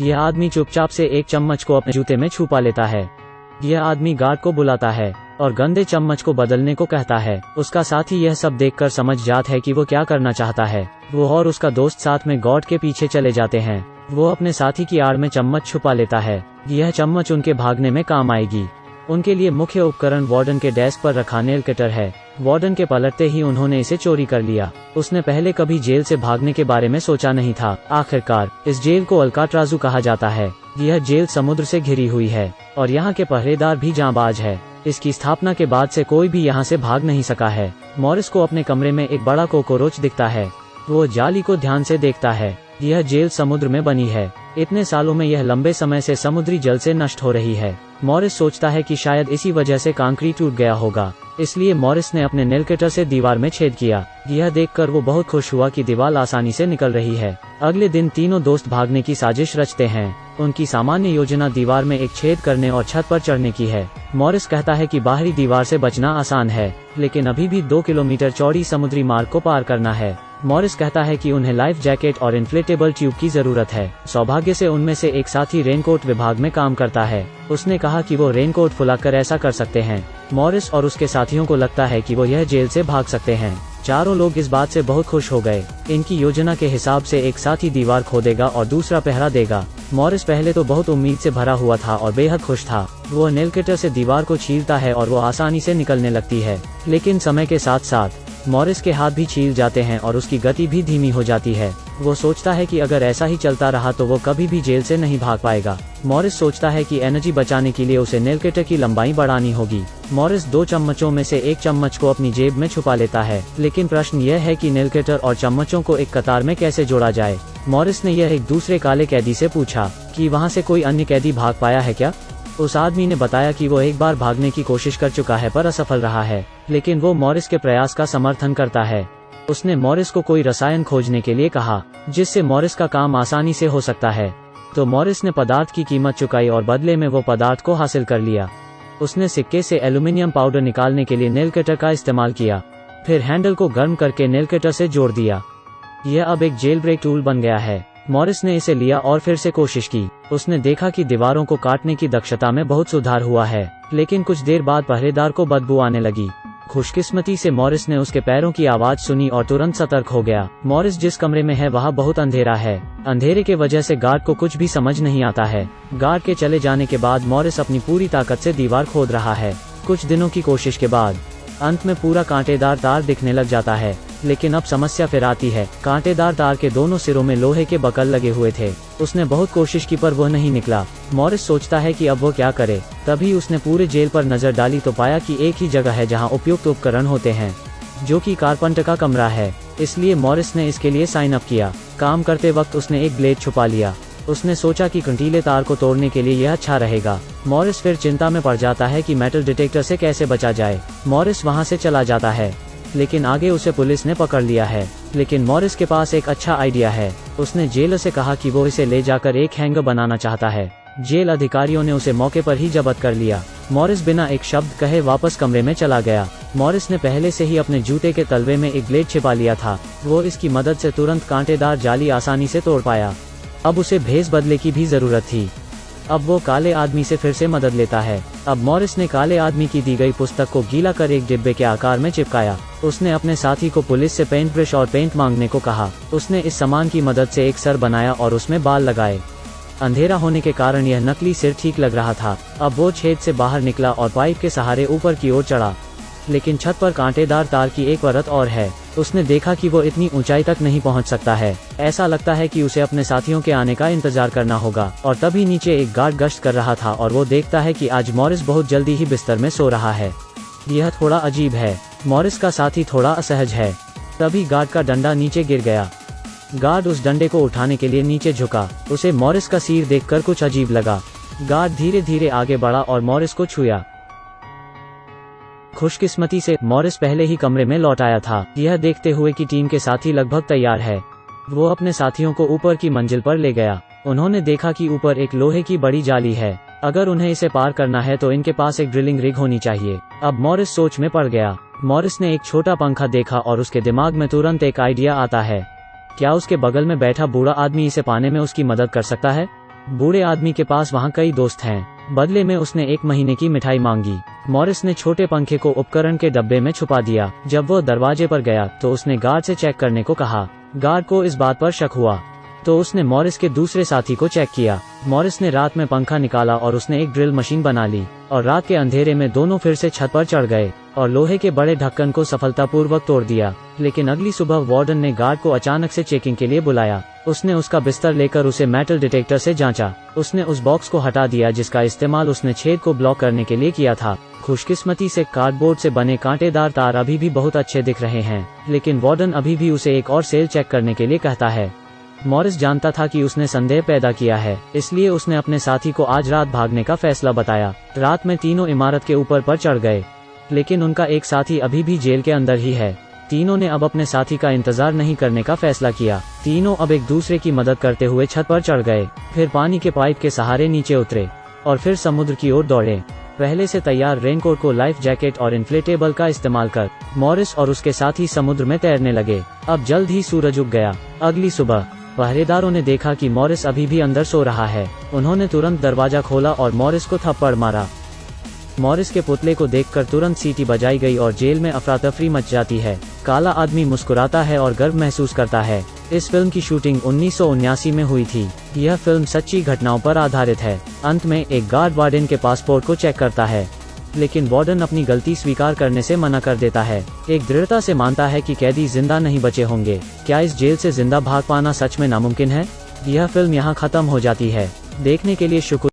यह आदमी चुपचाप से एक चम्मच को अपने जूते में छुपा लेता है। यह आदमी गार्ड को बुलाता है और गंदे चम्मच को बदलने को कहता है। उसका साथी यह सब देखकर समझ जाता है कि वो क्या करना चाहता है। वो और उसका दोस्त साथ में गार्ड के पीछे चले जाते हैं। वो अपने साथी की आड़ में चम्मच छुपा लेता है। यह चम्मच उनके भागने में काम आएगी। उनके लिए मुख्य उपकरण वार्डन के डेस्क पर रखा नेल कटर है। वार्डन के पलटते ही उन्होंने इसे चोरी कर लिया। उसने पहले कभी जेल से भागने के बारे में सोचा नहीं था। आखिरकार इस जेल को अल्काट्राज़ू कहा जाता है। यह जेल समुद्र से घिरी हुई है और यहाँ के पहरेदार भी जांबाज है। इसकी स्थापना के बाद से कोई भी यहाँ से भाग नहीं सका है। मॉरिस को अपने कमरे में एक बड़ा कोकरोच दिखता है। वो जाली को ध्यान से देखता है। यह जेल समुद्र में बनी है। इतने सालों में यह लंबे समय से समुद्री जल से नष्ट हो रही है। मॉरिस सोचता है कि शायद इसी वजह से कंक्रीट टूट गया होगा। इसलिए मॉरिस ने अपने नेल कटर से दीवार में छेद किया। यह देखकर वो बहुत खुश हुआ कि दीवार आसानी से निकल रही है। अगले दिन तीनों दोस्त भागने की साजिश रचते हैं। उनकी सामान्य योजना दीवार में एक छेद करने और छत पर चढ़ने की है। मॉरिस कहता है कि बाहरी दीवार से बचना आसान है, लेकिन अभी भी 2 किलोमीटर चौड़ी समुद्री मार्ग को पार करना है। मॉरिस कहता है कि उन्हें लाइफ जैकेट और इन्फ्लेटेबल ट्यूब की जरूरत है। सौभाग्य से उनमें से एक साथी रेनकोट विभाग में काम करता है। उसने कहा कि वो रेनकोट फुलाकर ऐसा कर सकते हैं। मॉरिस और उसके साथियों को लगता है कि वो यह जेल से भाग सकते हैं। चारों लोग इस बात से बहुत खुश हो गए। इनकी योजना के हिसाब से एक साथी दीवार खोदेगा और दूसरा पहरा देगा। मॉरिस पहले तो बहुत उम्मीद से भरा हुआ था और बेहद खुश था। वो नेल कटर से दीवार को छीलता है और वो आसानी से निकलने लगती है। लेकिन समय के साथ साथ मॉरिस के हाथ भी छील जाते हैं और उसकी गति भी धीमी हो जाती है। वो सोचता है कि अगर ऐसा ही चलता रहा तो वो कभी भी जेल से नहीं भाग पाएगा। मॉरिस सोचता है कि एनर्जी बचाने के लिए उसे नेल कटर की लंबाई बढ़ानी होगी। मॉरिस 2 चम्मचों में से एक चम्मच को अपनी जेब में छुपा लेता है। लेकिन प्रश्न यह है कि नेल कटर और चम्मचों को एक कतार में कैसे जोड़ा जाए। मॉरिस ने यह एक दूसरे काले कैदी से पूछा कि वहाँ से कोई अन्य कैदी भाग पाया है क्या। उस आदमी ने बताया कि वो एक बार भागने की कोशिश कर चुका है पर असफल रहा है, लेकिन वो मॉरिस के प्रयास का समर्थन करता है। उसने मॉरिस को कोई रसायन खोजने के लिए कहा जिससे मॉरिस का काम आसानी से हो सकता है। तो मॉरिस ने पदार्थ की कीमत चुकाई और बदले में वो पदार्थ को हासिल कर लिया। उसने सिक्के से एल्यूमिनियम पाउडर निकालने के लिए नेल कटर का इस्तेमाल किया। फिर हैंडल को गर्म करके नेल कटर से जोड़ दिया। यह अब एक जेल ब्रेक टूल बन गया है। मॉरिस ने इसे लिया और फिर से कोशिश की। उसने देखा कि दीवारों को काटने की दक्षता में बहुत सुधार हुआ है, लेकिन कुछ देर बाद पहरेदार को बदबू आने लगी। खुशकिस्मती से मॉरिस ने उसके पैरों की आवाज सुनी और तुरंत सतर्क हो गया। मॉरिस जिस कमरे में है वहाँ बहुत अंधेरा है। अंधेरे के वजह से गार्ड को कुछ भी समझ नहीं आता है। गार्ड के चले जाने के बाद मॉरिस अपनी पूरी ताकत से दीवार खोद रहा है। कुछ दिनों की कोशिश के बाद अंत में पूरा कांटेदार तार दिखने लग जाता है। लेकिन अब समस्या फिर आती है। कांटेदार तार के दोनों सिरों में लोहे के बकल लगे हुए थे। उसने बहुत कोशिश की पर वह नहीं निकला। मॉरिस सोचता है कि अब वो क्या करे। तभी उसने पूरे जेल पर नजर डाली तो पाया कि एक ही जगह है जहां उपयुक्त उपकरण होते हैं, जो कि कारपेंटर का कमरा है। इसलिए मॉरिस ने इसके लिए साइन अप किया। काम करते वक्त उसने एक ब्लेड छुपा लिया। उसने सोचा कि कंटीले तार को तोड़ने के लिए यह अच्छा रहेगा। मॉरिस फिर चिंता में पड़ जाता है कि मेटल डिटेक्टर से कैसे बचा जाए। मॉरिस वहां से चला जाता है, लेकिन आगे उसे पुलिस ने पकड़ लिया है। लेकिन मॉरिस के पास एक अच्छा आइडिया है। उसने जेलर से कहा कि वो इसे ले जाकर एक हैंगर बनाना चाहता है। जेल अधिकारियों ने उसे मौके पर ही जब्त कर लिया। मॉरिस बिना एक शब्द कहे वापस कमरे में चला गया। मॉरिस ने पहले से ही अपने जूते के तलवे में एक ब्लेड छिपा लिया था। वो इसकी मदद से तुरंत कांटेदार जाली आसानी से तोड़ पाया। अब उसे भेस बदले की भी जरूरत थी। अब वो काले आदमी से फिर से मदद लेता है। अब मॉरिस ने काले आदमी की दी गई पुस्तक को गीला कर एक डिब्बे के आकार में चिपकाया। उसने अपने साथी को पुलिस से पेंट ब्रश और पेंट मांगने को कहा। उसने इस सामान की मदद से एक सर बनाया और उसमें बाल लगाए। अंधेरा होने के कारण यह नकली सिर ठीक लग रहा था। अब वो छेद से बाहर निकला और पाइप के सहारे ऊपर की ओर चढ़ा। लेकिन छत पर कांटेदार तार की एक परत और है। उसने देखा कि वो इतनी ऊंचाई तक नहीं पहुंच सकता है। ऐसा लगता है कि उसे अपने साथियों के आने का इंतजार करना होगा। और तभी नीचे एक गार्ड गश्त कर रहा था और वो देखता है कि आज मॉरिस बहुत जल्दी ही बिस्तर में सो रहा है। यह थोड़ा अजीब है। मॉरिस का साथी थोड़ा असहज है। तभी गार्ड का डंडा नीचे गिर गया। गार्ड उस डंडे को उठाने के लिए नीचे झुका। उसे मॉरिस का सिर देखकर कुछ अजीब लगा। गार्ड धीरे धीरे आगे बढ़ा और मॉरिस को छुआ। खुशकिस्मती से मॉरिस पहले ही कमरे में लौट आया था। यह देखते हुए कि टीम के साथी लगभग तैयार है, वो अपने साथियों को ऊपर की मंजिल पर ले गया। उन्होंने देखा कि ऊपर एक लोहे की बड़ी जाली है। अगर उन्हें इसे पार करना है तो इनके पास एक ड्रिलिंग रिग होनी चाहिए। अब मॉरिस सोच में पड़ गया। मॉरिस ने एक छोटा पंखा देखा और उसके दिमाग में तुरंत एक आइडिया आता है। क्या उसके बगल में बैठा बूढ़ा आदमी इसे पाने में उसकी मदद कर सकता है? बूढ़े आदमी के पास वहाँ कई दोस्त हैं। बदले में उसने 1 महीने की मिठाई मांगी। मॉरिस ने छोटे पंखे को उपकरण के डब्बे में छुपा दिया। जब वो दरवाजे पर गया तो उसने गार्ड से चेक करने को कहा। गार्ड को इस बात पर शक हुआ तो उसने मॉरिस के दूसरे साथी को चेक किया। मॉरिस ने रात में पंखा निकाला और उसने एक ड्रिल मशीन बना ली और रात के अंधेरे में दोनों फिर से छत पर चढ़ गए और लोहे के बड़े ढक्कन को सफलतापूर्वक तोड़ दिया। लेकिन अगली सुबह वार्डन ने गार्ड को अचानक से चेकिंग के लिए बुलाया। उसने उसका बिस्तर लेकर उसे मेटल डिटेक्टर से जांचा। उसने उस बॉक्स को हटा दिया जिसका इस्तेमाल उसने छेद को ब्लॉक करने के लिए किया था। खुशकिस्मती से कार्डबोर्ड से बने कांटेदार तार अभी भी बहुत अच्छे दिख रहे हैं, लेकिन वार्डन अभी भी उसे एक और सेल चेक करने के लिए कहता है। मॉरिस जानता था कि उसने संदेह पैदा किया है, इसलिए उसने अपने साथी को आज रात भागने का फैसला बताया। रात में तीनों इमारत के ऊपर पर चढ़ गए, लेकिन उनका एक साथी अभी भी जेल के अंदर ही है। तीनों ने अब अपने साथी का इंतजार नहीं करने का फैसला किया। तीनों अब एक दूसरे की मदद करते हुए छत पर चढ़ गए, फिर पानी के पाइप के सहारे नीचे उतरे और फिर समुद्र की ओर दौड़े। पहले से तैयार रेनकोट को लाइफ जैकेट और इन्फ्लेटेबल का इस्तेमाल कर मॉरिस और उसके साथी समुद्र में तैरने लगे। अब जल्द ही सूरज उग गया। अगली सुबह पहरेदारों ने देखा कि मॉरिस अभी भी अंदर सो रहा है। उन्होंने तुरंत दरवाजा खोला और मॉरिस को थप्पड़ मारा। मॉरिस के पुतले को देखकर तुरंत सीटी बजाई गई और जेल में अफरा-तफरी मच जाती है। काला आदमी मुस्कुराता है और गर्व महसूस करता है। इस फिल्म की शूटिंग 1979 में हुई थी। यह फिल्म सच्ची घटनाओं पर आधारित है। अंत में एक गार्ड वार्डन के पासपोर्ट को चेक करता है, लेकिन वार्डन अपनी गलती स्वीकार करने से मना कर देता है। एक दृढ़ता से मानता है कि कैदी जिंदा नहीं बचे होंगे। क्या इस जेल से जिंदा भाग पाना सच में नामुमकिन है? यह फिल्म यहाँ खत्म हो जाती है। देखने के लिए शुक्रिया।